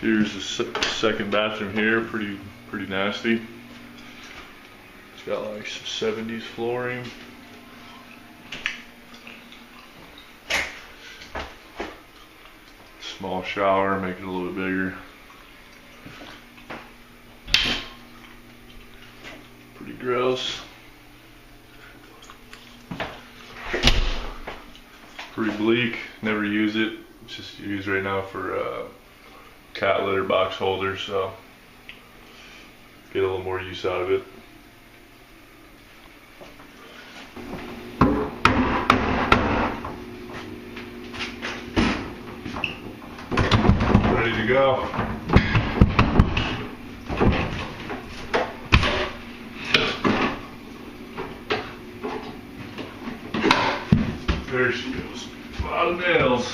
Here's the second bathroom here, pretty nasty. It's got like some 70s flooring. Small shower, make it a little bit bigger. Pretty gross. Pretty bleak, never use it. It's just used right now for cat litter box holders, so get a little more use out of it. Ready to go. There she goes. A lot of nails.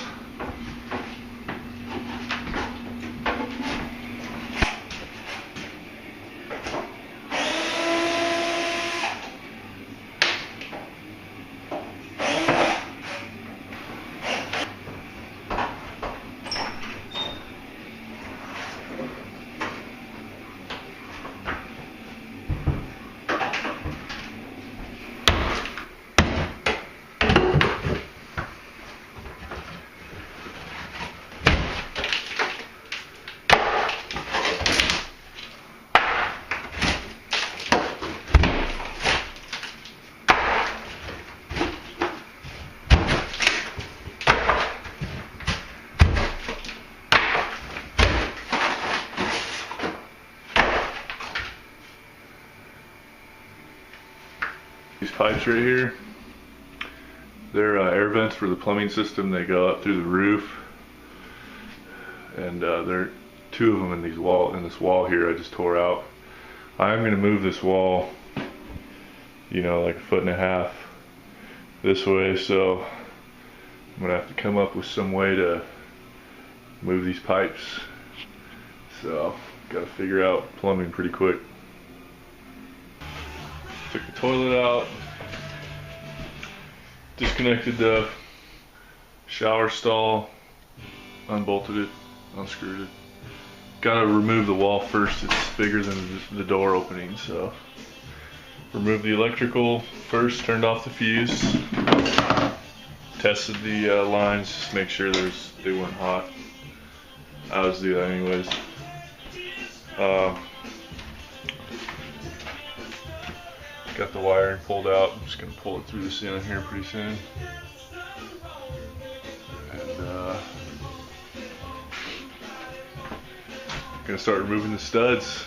These pipes right here, they're air vents for the plumbing system. They go up through the roof, and there are two of them in this wall here I just tore out. I'm going to move this wall, you know, like 1.5 feet this way, so I'm going to have to come up with some way to move these pipes. So, got to figure out plumbing pretty quick. Took the toilet out, disconnected the shower stall, unbolted it, unscrewed it. Gotta remove the wall first, it's bigger than the door opening, so. Removed the electrical first, turned off the fuse, tested the lines, just make sure they weren't hot. I always do that anyways. Got the wiring pulled out. I'm just gonna pull it through the ceiling here pretty soon. And gonna start removing the studs.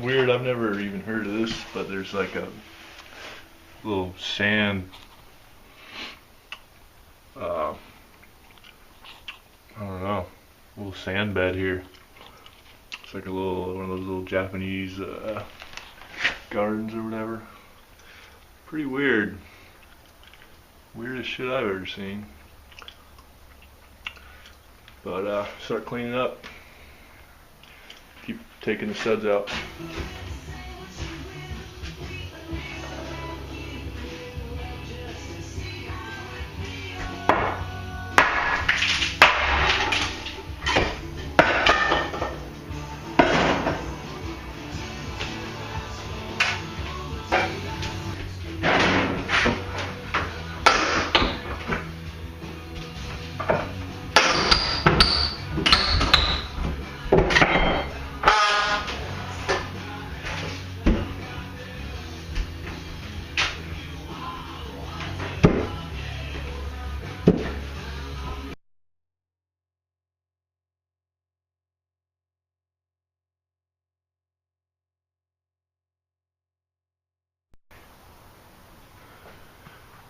Weird, I've never even heard of this, but there's like a little sand, I don't know, little sand bed here. It's like one of those little Japanese gardens or whatever. Pretty weird. Weirdest shit I've ever seen. But start cleaning up. Keep taking the studs out.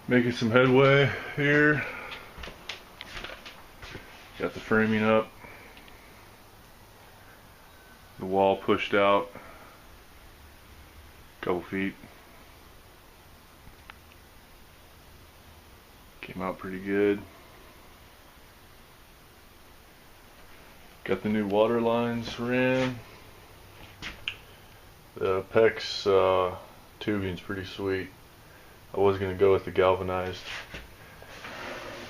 Making some headway here. Got the framing up. The wall pushed out a couple feet. Came out pretty good. Got the new water lines ran. The PEX tubing's pretty sweet. I was going to go with the galvanized,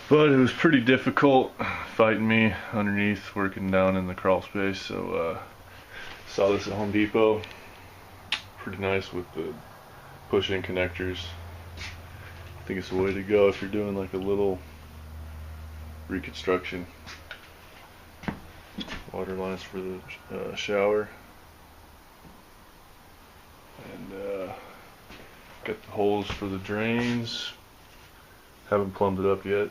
but it was pretty difficult fighting me underneath working down in the crawl space, so saw this at Home Depot. Pretty nice with the push-in connectors. I think it's the way to go if you're doing like a little reconstruction. Water lines for the shower, and got the holes for the drains. Haven't plumbed it up yet.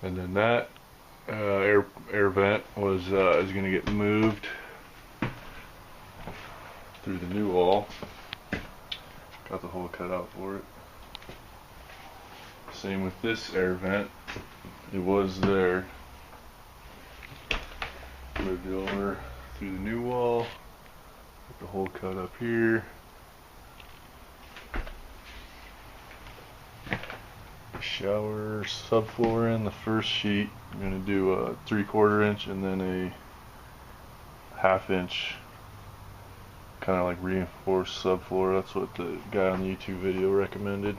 And then that air vent was is going to get moved through the new wall. Got the hole cut out for it. Same with this air vent. It was there. Moved it over through the new wall. Got the hole cut up here. Shower subfloor in the first sheet. I'm going to do a 3/4 inch and then a 1/2 inch, kind of like reinforced subfloor. That's what the guy on the YouTube video recommended.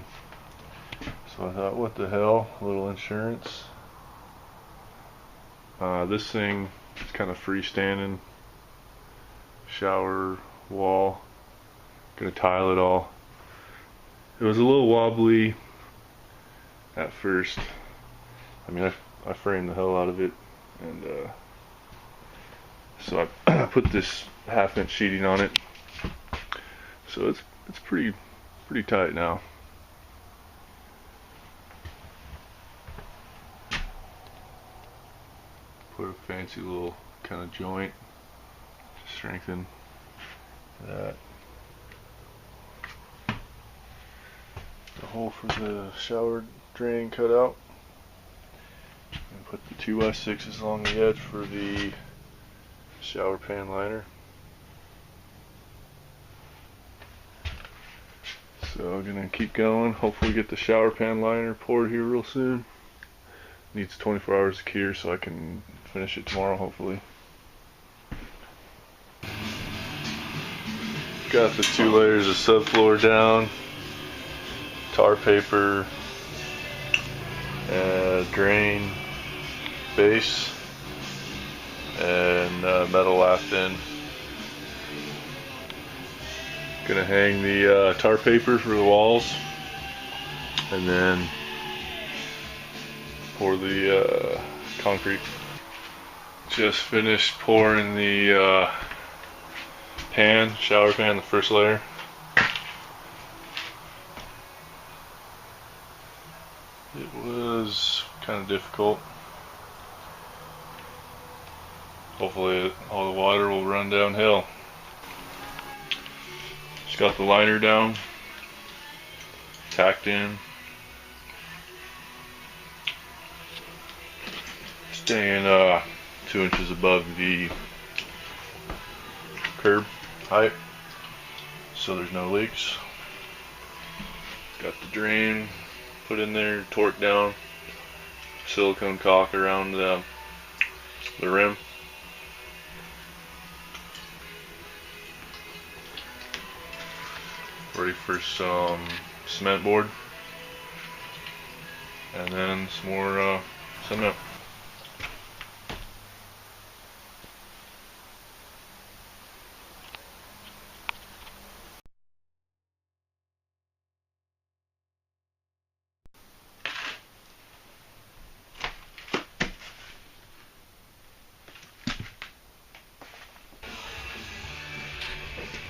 So I thought, what the hell, a little insurance. This thing is kind of freestanding shower wall. Gonna tile it all. It was a little wobbly at first. I mean, I framed the hell out of it, and so I put this 1/2 inch sheeting on it. So it's pretty tight now. Put a fancy little kind of joint to strengthen that. The hole for the shower drain cut out. And put the 2x6s along the edge for the shower pan liner. So I'm gonna keep going. Hopefully get the shower pan liner poured here real soon. Needs 24 hours to cure, so I can finish it tomorrow, hopefully. Got the 2 layers of subfloor down, tar paper, drain base, and metal lath in. Gonna hang the tar paper for the walls, and then pour the concrete. Just finished pouring the shower pan, the first layer. It was kind of difficult. Hopefully all the water will run downhill. Just got the liner down, tacked in. Staying 2 inches above the curb height, so there's no leaks. Got the drain put in there, torqued down, silicone caulk around the rim. Ready for some cement board, and then some more cement.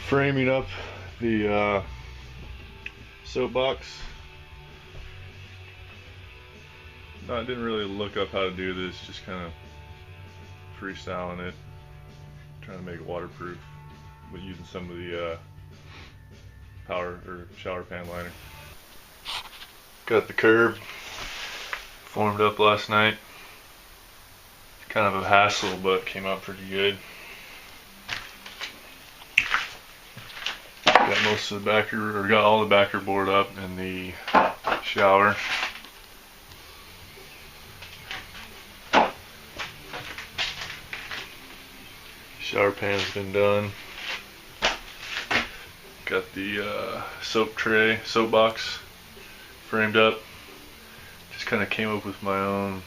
Framing up the soapbox. No, I didn't really look up how to do this, just kind of freestyling it, trying to make it waterproof. but using some of the power or shower pan liner. Got the curb formed up last night. Kind of a hassle, but came out pretty good. Got most of the backer, or got all the backer board up in the shower. Shower pan's been done. Got the soap box framed up. Just kind of came up with my own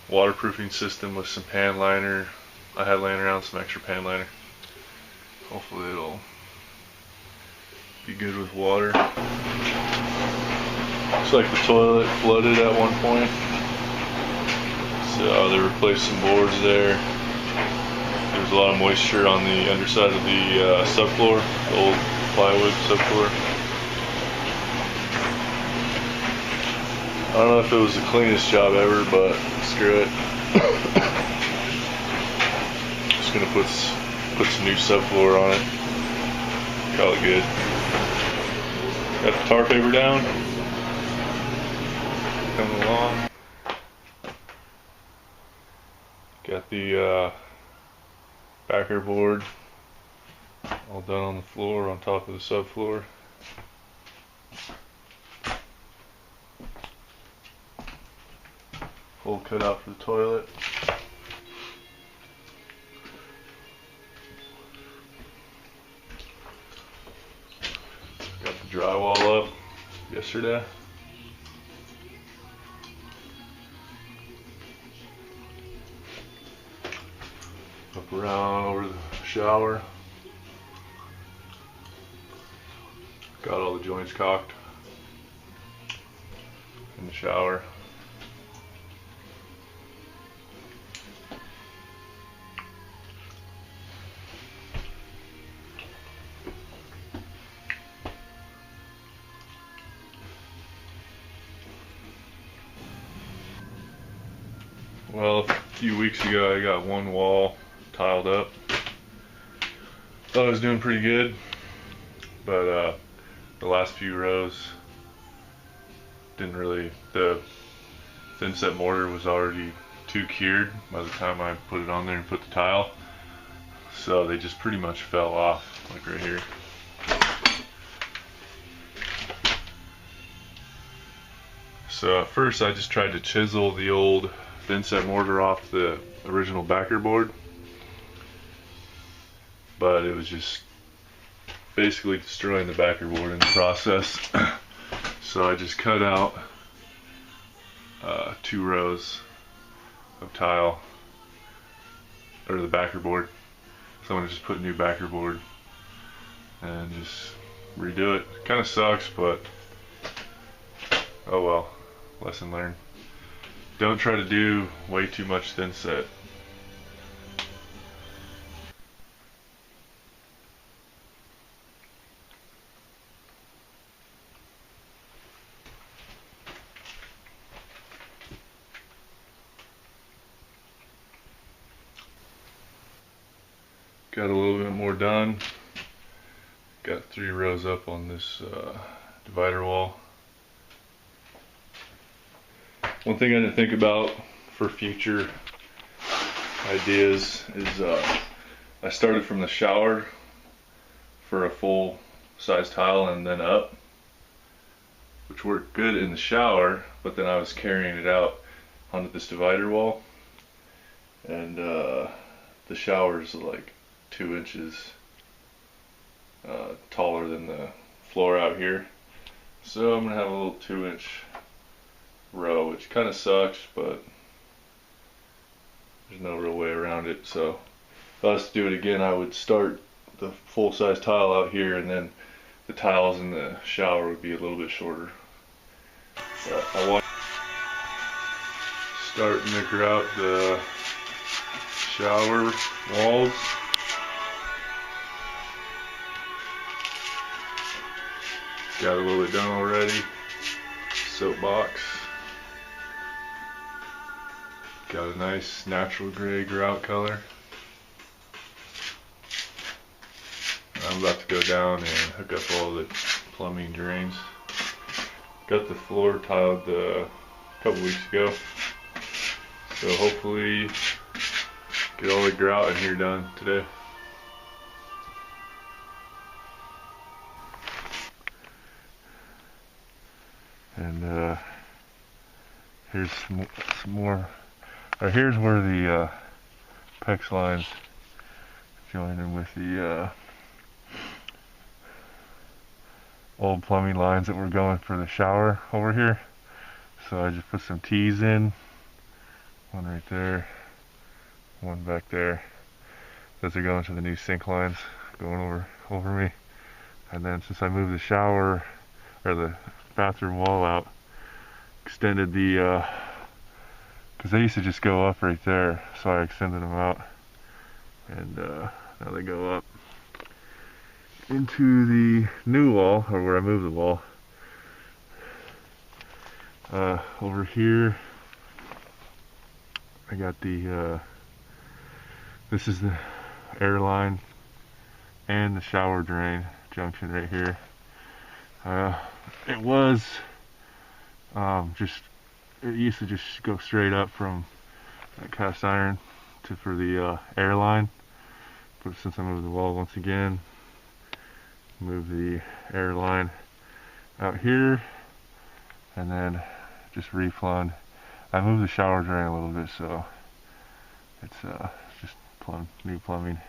waterproofing system with some pan liner. I had laying around some extra pan liner. Hopefully it'll be good with water. Looks like the toilet flooded at one point, so they replaced some boards there. There's a lot of moisture on the underside of the subfloor, the old plywood subfloor. I don't know if it was the cleanest job ever, but screw it. Just gonna put some new subfloor on it. Call it good. Got the tar paper down. Coming along. Got the backer board all done on the floor, on top of the subfloor. Hole cut out for the toilet. Got the drywall up yesterday. Up around over the shower. Got all the joints caulked in the shower. Well, a few weeks ago I got one wall tiled up. Thought I was doing pretty good, but the last few rows didn't really, the thin set mortar was already too cured by the time I put it on there and put the tile, so they just pretty much fell off, like right here. So at first I just tried to chisel the old thin set mortar off the original backer board, but it was just basically destroying the backer board in the process. So I just cut out 2 rows of tile, or the backer board. So I'm gonna just put a new backer board and just redo it. Kind of sucks, but oh well, lesson learned. Don't try to do way too much thin set. Got a little bit more done. Got 3 rows up on this divider wall. One thing I didn't think about for future ideas is I started from the shower for a full size tile and then up, which worked good in the shower, but then I was carrying it out onto this divider wall, and the shower is like 2 inches taller than the floor out here, so I'm gonna have a little 2-inch row, which kind of sucks, but there's no real way around it. So if I was to do it again, I would start the full-size tile out here, and then the tiles in the shower would be a little bit shorter. But I want to start and measure out the shower walls. Got a little bit done already. Soap box. Got a nice natural gray grout color. I'm about to go down and hook up all the plumbing drains. Got the floor tiled a couple weeks ago, so hopefully get all the grout in here done today. And here's some more. Here's where the PEX lines join in with the old plumbing lines that were going for the shower over here. So I just put some T's in, one right there, one back there. Those are going to the new sink lines going over me. And then since I moved the shower or the bathroom wall out, extended the because they used to just go up right there, so I extended them out, and now they go up into the new wall, or where I moved the wall. Over here I got the this is the air line and the shower drain junction right here. It was it used to just go straight up from that cast iron for the air line, but since I moved the wall once again, move the air line out here, and then just replumbed. I moved the shower drain a little bit, so it's just new plumbing.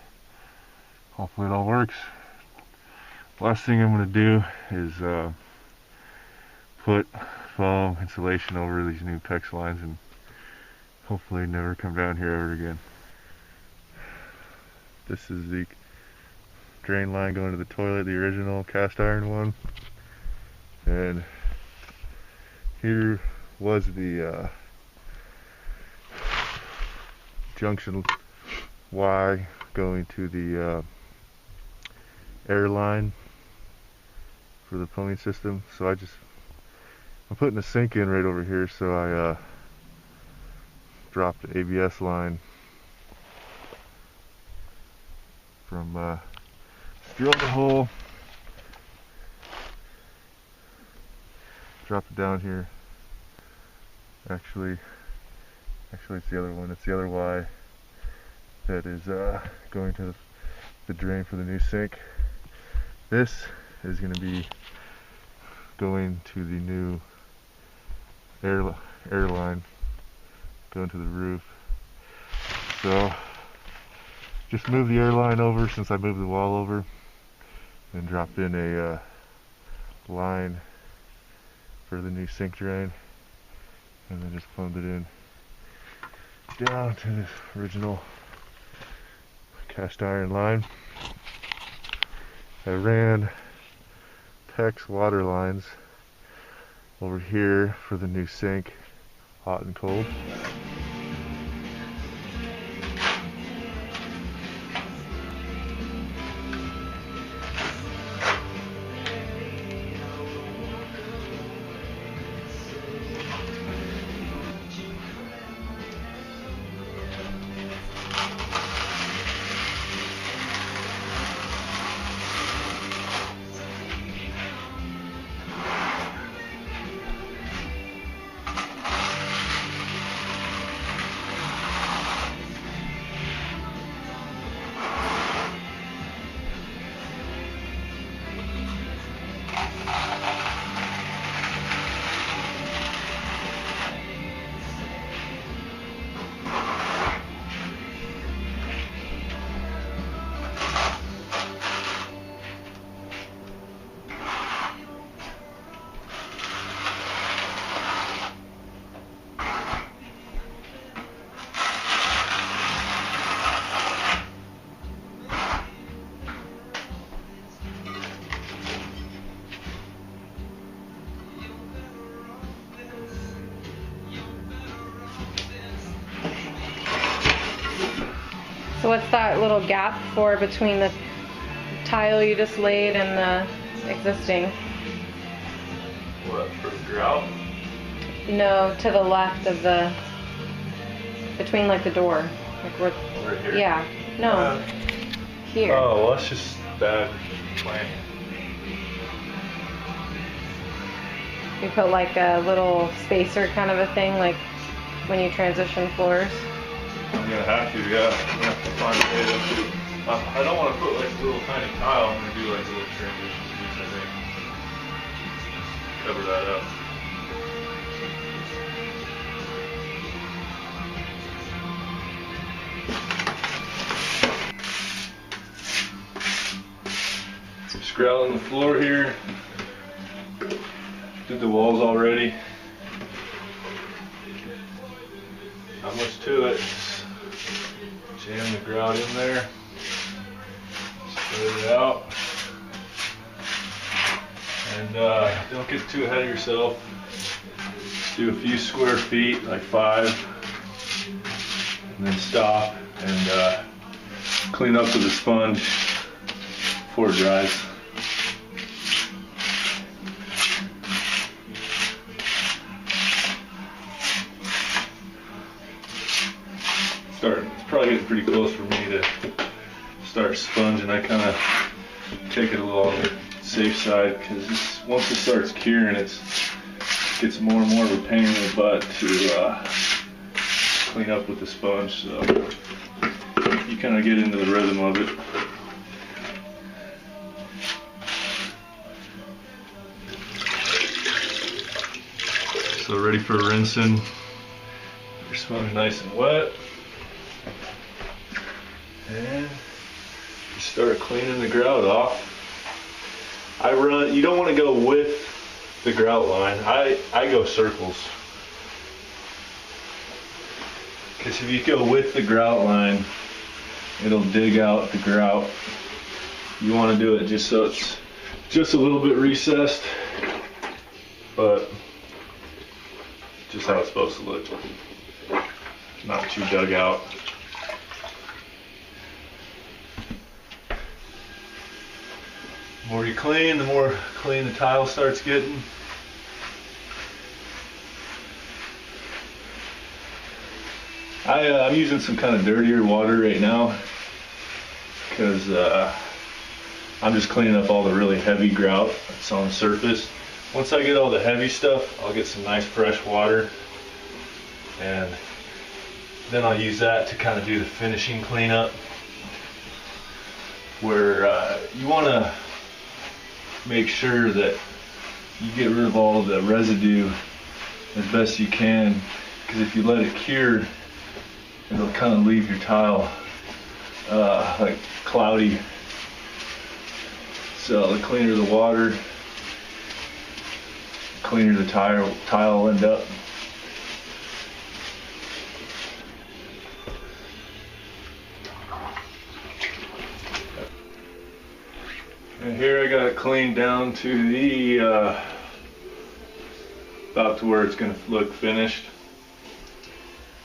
Hopefully it all works. Last thing I'm going to do is put foam insulation over these new PEX lines and hopefully never come down here ever again. This is the drain line going to the toilet, the original cast iron one. And here was the junction Y going to the air line for the plumbing system. So I'm putting a sink in right over here, so I dropped the ABS line from drilled a hole, dropped it down here. Actually it's the other one. It's the other Y that is going to the drain for the new sink. This is going to be going to the new air line going to the roof. So just moved the air line over since I moved the wall over, and dropped in a line for the new sink drain, and then just plumbed it in down to this original cast iron line. I ran PEX water lines over here for the new sink, hot and cold. So what's that little gap for between the tile you just laid and the existing? What, for the grout? No, to the left of the, between like the door. Like where, Right here? yeah, no, here. Oh, well, that's just not bad planning. You put like a little spacer kind of a thing, like when you transition floors. I'm gonna have to, yeah. I'm gonna have to find a way to. I don't want to put like a little tiny tile. I'm gonna do like a little transition piece, I think. Cover that up. Just grouting the floor here. Did the walls already. Not much to it. Jam the grout in there. Spread it out. And don't get too ahead of yourself. Just do a few square feet, like 5, and then stop and clean up with a sponge before it dries. It's probably getting pretty close for me to start sponging. I kind of take it a little on the safe side because once it starts curing, it gets more and more of a pain in the butt to clean up with the sponge. So you kind of get into the rhythm of it. So ready for rinsing. Your sponge nice and wet. And you start cleaning the grout off. You don't want to go with the grout line. I go circles. Because if you go with the grout line, it'll dig out the grout. You want to do it just so it's just a little bit recessed, but just how it's supposed to look. Not too dug out. The more you clean, the more clean the tile starts getting. I'm using some kind of dirtier water right now because I'm just cleaning up all the really heavy grout that's on the surface. Once I get all the heavy stuff, I'll get some nice fresh water, and then I'll use that to kind of do the finishing cleanup, where you want to make sure that you get rid of all the residue as best you can, because if you let it cure, it'll kind of leave your tile like cloudy. So the cleaner the water, the cleaner the tile will end up. And here I got it cleaned down to the about to where it's going to look finished.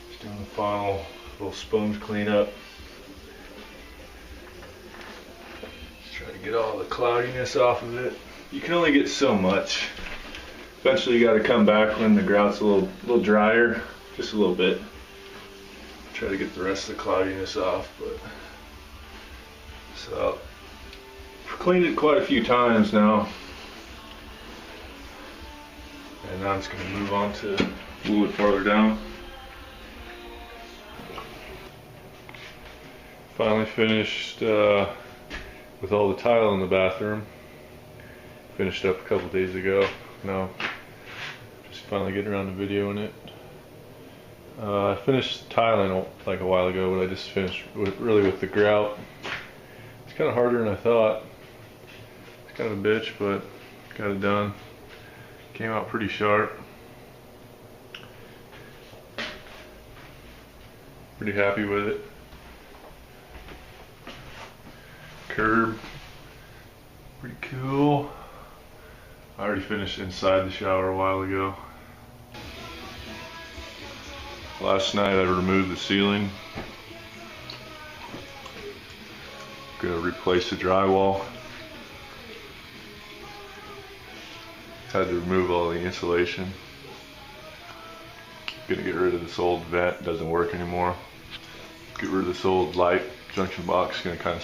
Just doing the final little sponge cleanup. Just try to get all the cloudiness off of it. You can only get so much. Eventually you got to come back when the grout's a little drier, just a little bit. Try to get the rest of the cloudiness off, but so I've cleaned it quite a few times now. And now I'm just going to move on to a little bit farther down. Finally finished with all the tile in the bathroom. Finished up a couple days ago. Now, just finally getting around to videoing it. I finished tiling like a while ago, but I just finished with the grout. It's kind of harder than I thought. It's kind of a bitch, but got it done. Came out pretty sharp. Pretty happy with it. Curb, pretty cool. I already finished inside the shower a while ago. Last night I removed the ceiling. Gonna replace the drywall. Had to remove all the insulation. Gonna get rid of this old vent, doesn't work anymore. Get rid of this old light junction box, gonna kind of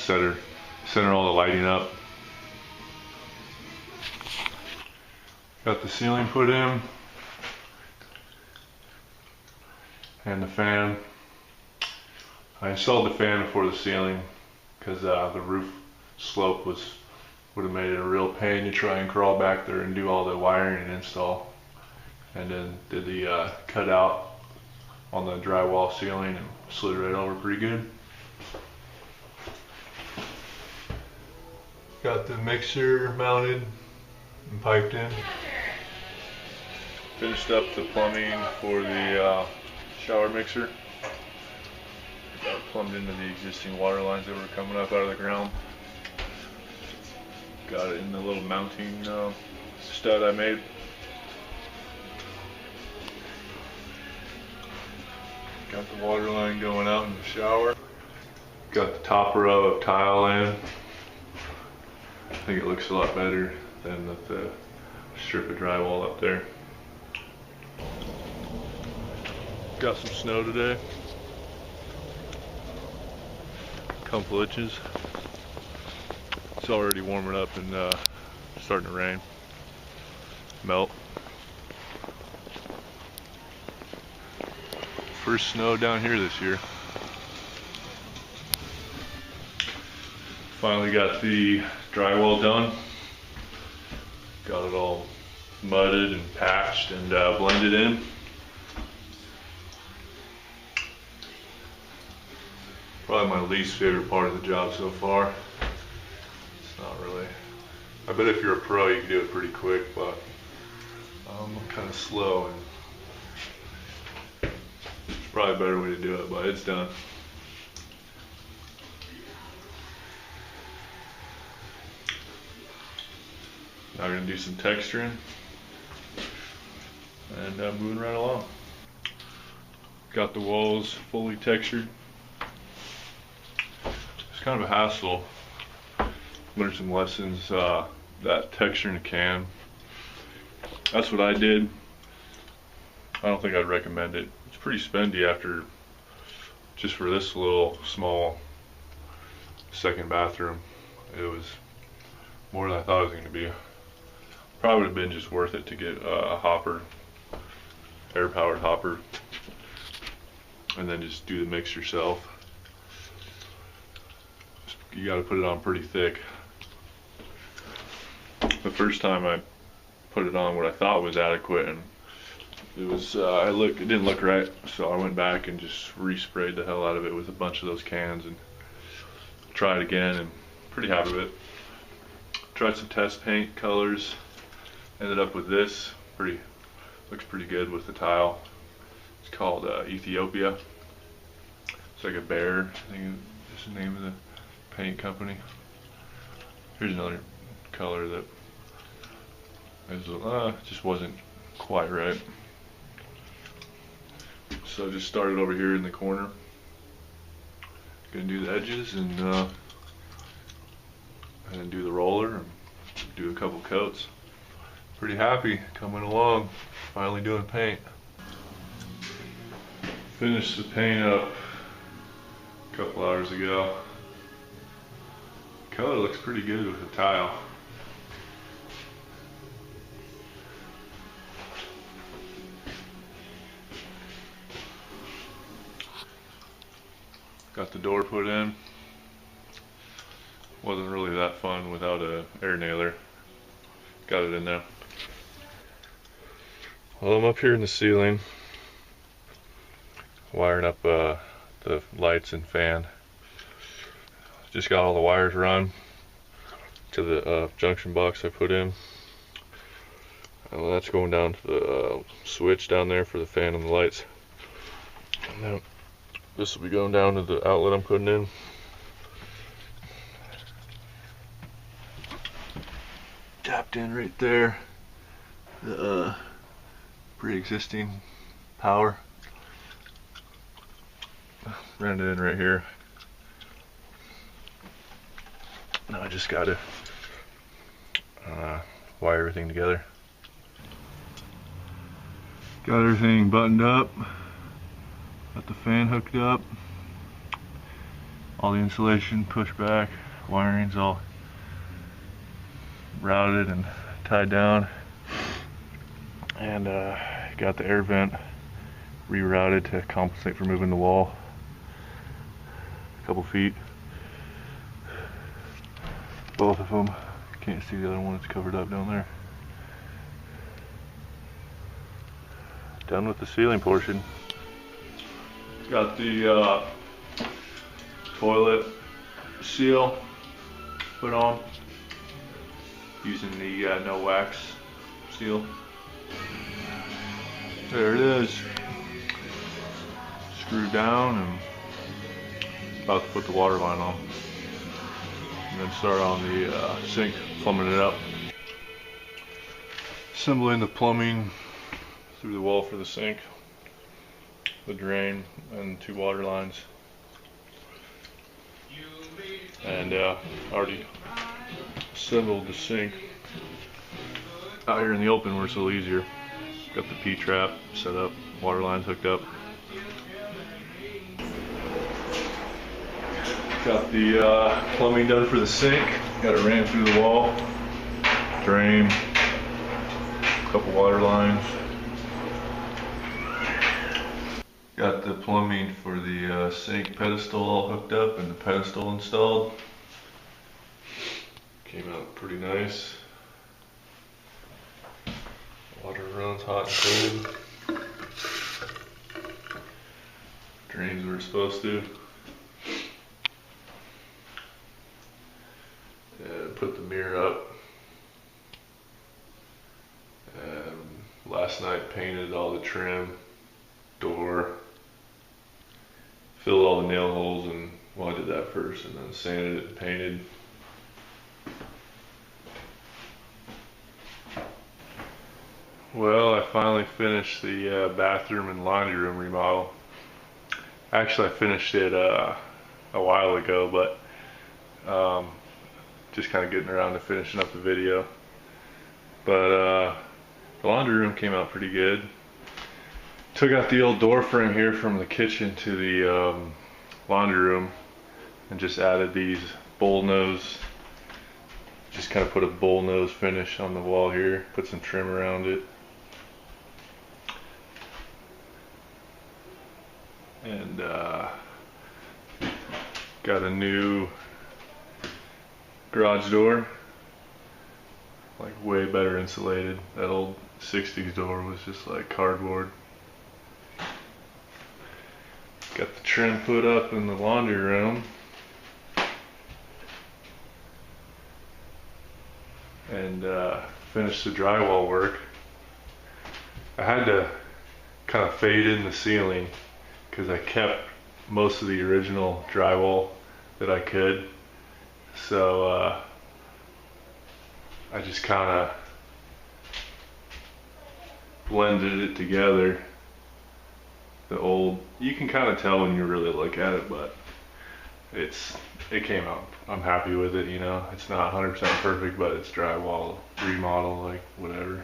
center all the lighting up. Got the ceiling put in and the fan. I installed the fan before the ceiling because the roof slope would have made it a real pain to try and crawl back there and do all the wiring and install. And then did the cutout on the drywall ceiling and slid right over pretty good. Got the mixer mounted and piped in. Finished up the plumbing for the shower mixer. Got plumbed into the existing water lines that were coming up out of the ground. Got it in the little mounting stud I made. Got the water line going out in the shower. Got the top row of tile in. I think it looks a lot better than with the strip of drywall up there. Got some snow today. Couple inches. It's already warming up and starting to rain. Melt. First snow down here this year. Finally got the drywall done. Got it all mudded and patched and blended in. Probably my least favorite part of the job so far. It's not really. I bet if you're a pro you can do it pretty quick, but I'm kind of slow and there's probably a better way to do it, but it's done. Now we're going to do some texturing and moving right along. Got the walls fully textured. It's kind of a hassle. Learned some lessons, that texturing a can. That's what I did. I don't think I'd recommend it. It's pretty spendy after, just for this little small second bathroom. It was more than I thought it was going to be. Probably would have been just worth it to get a hopper, air powered hopper, and then just do the mix yourself. You got to put it on pretty thick. The first time I put it on what I thought was adequate, and it was it didn't look right, so I went back and just resprayed the hell out of it with a bunch of those cans and tried again, and pretty happy with it. Tried some test paint colors, ended up with this. Looks pretty good with the tile. It's called Ethiopia. It's like a bear, I think is the name of the paint company. Here's another color that just wasn't quite right. So I just started over here in the corner. Gonna do the edges and then do the roller and do a couple coats. Pretty happy coming along. Finally doing paint. Finished the paint up a couple hours ago. Color looks pretty good with the tile. Got the door put in. Wasn't really that fun without a air nailer. Got it in there. Well, I'm up here in the ceiling, wiring up the lights and fan. Just got all the wires run to the junction box I put in. Well, that's going down to the switch down there for the fan and the lights. And then this will be going down to the outlet I'm putting in. Tapped in right there. The pre-existing power. Ran it in right here. Now I just gotta wire everything together. Got everything buttoned up. Got the fan hooked up. All the insulation pushed back Wiring's all routed and tied down, and got the air vent rerouted to compensate for moving the wall a couple feet. Both of them. Can't see the other one, it's covered up down there. Done with the ceiling portion. Got the toilet seal put on using the no wax seal. There it is. Screwed down and about to put the water line on. And then start on the sink, plumbing it up. Assembling the plumbing through the wall for the sink, the drain, and 2 water lines. And already assembled the sink out here in the open where it's a little easier. Got the P-trap set up, water lines hooked up. Got the plumbing done for the sink. Got it ran through the wall, drain, a couple water lines. Got the plumbing for the sink pedestal all hooked up and the pedestal installed. Came out pretty nice. Water runs hot and cold. Drains where it's supposed to. And put the mirror up. And last night painted all the trim, door. Filled all the nail holes, and well, I did that first and then sanded it and painted. Well, I finally finished the bathroom and laundry room remodel. Actually, I finished it a while ago, but just kind of getting around to finishing up the video. But the laundry room came out pretty good. Took out the old door frame here from the kitchen to the laundry room and just added these bull nose. Just kind of put a bull nose finish on the wall here, put some trim around it. And got a new garage door, like way better insulated. That old 60s door was just like cardboard. Got the trim put up in the laundry room. And finished the drywall work. I had to kind of fade in the ceiling because I kept most of the original drywall that I could. So I just kind of blended it together. The old, you can kind of tell when you really look at it, but it came out. I'm happy with it, you know. It's not 100% perfect, but it's drywall, remodel, like whatever.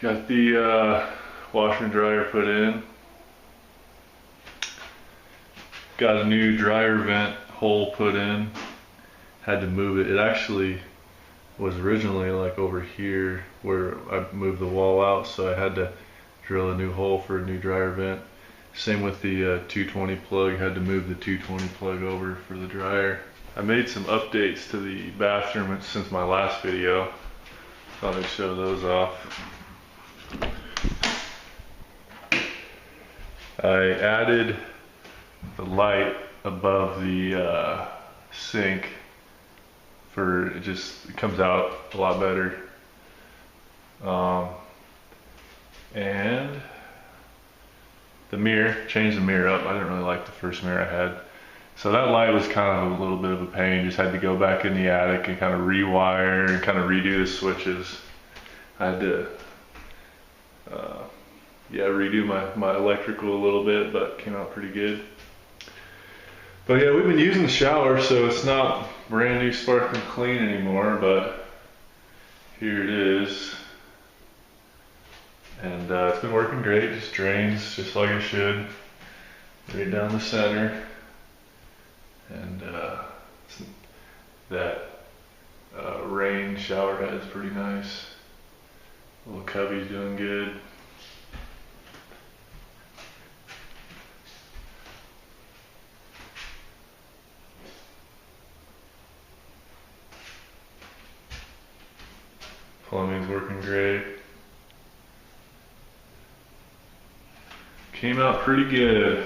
Got the washer and dryer put in. Got a new dryer vent hole put in. Had to move it. It actually was originally like over here where I moved the wall out, so I had to drill a new hole for a new dryer vent. Same with the 220 plug, had to move the 220 plug over for the dryer. I made some updates to the bathroom since my last video. Thought I'd show those off. I added the light above the sink for it comes out a lot better. And the mirror, changed the mirror up. I didn't really like the first mirror I had. So that light was kind of a little bit of a pain. Just had to go back in the attic and kind of rewire and kind of redo the switches. I had to redo my electrical a little bit, but came out pretty good. But yeah, we've been using the shower, so it's not brand new sparkling clean anymore, but here it is. And it's been working great, just drains just like it should, right down the center. And That rain shower head is pretty nice. Little cubby's doing good. Plumbing's working great. Came out pretty good.